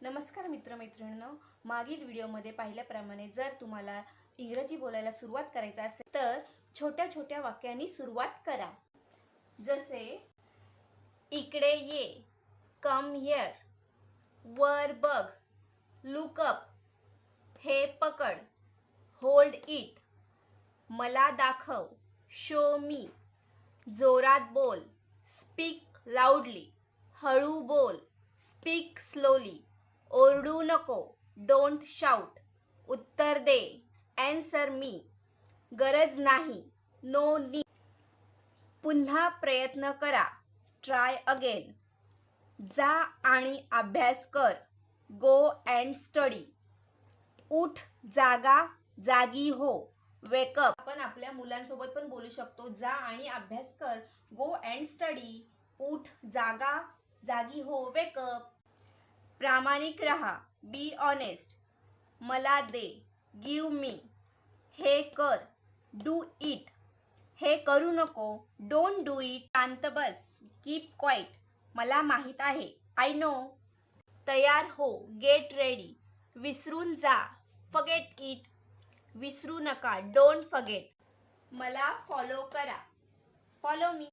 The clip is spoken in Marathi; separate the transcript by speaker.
Speaker 1: नमस्कार मित्रमैत्रिणींनो, मागील व्हिडिओमध्ये पाहिल्याप्रमाणे जर तुम्हाला इंग्रजी बोलायला सुरुवात करायचं असेल तर छोट्या छोट्या वाक्यांनी सुरुवात करा. जसे इकडे ये, कम हिअर, वर बघ, लुक अप, हे पकड, होल्ड इट, मला दाखव, शो मी, जोरात बोल, स्पीक लाऊडली, हळू बोल, स्पीक स्लोली, ओरडू नको, डोंट शाउट, उत्तर दे, ॲन्सर मी, गरज नाही, नो नीड, पुन्हा प्रयत्न करा, ट्राय अगेन, जा आणि अभ्यास कर, गो अँड स्टडी, उठ, जागा, जागी हो, वेकअप. आपण आपल्या मुलांसोबत पण बोलू शकतो. जा आणि अभ्यास कर, गो अँड स्टडी, उठ, जागा, जागी हो, वेकअप. प्रामाणिक रहा, बी ऑनेस्ट, मला दे, गिव मी, हे कर, डू इट, हे करू नको, डोंट डू इट, शांत बस, कीप क्वाइट, मला माहित आहे, आय नो. तयार हो, गेट रेडी, विसरून जा, फॉरगेट इट, विसरू नका, डोंट फॉरगेट. मला फॉलो करा, फॉलो मी.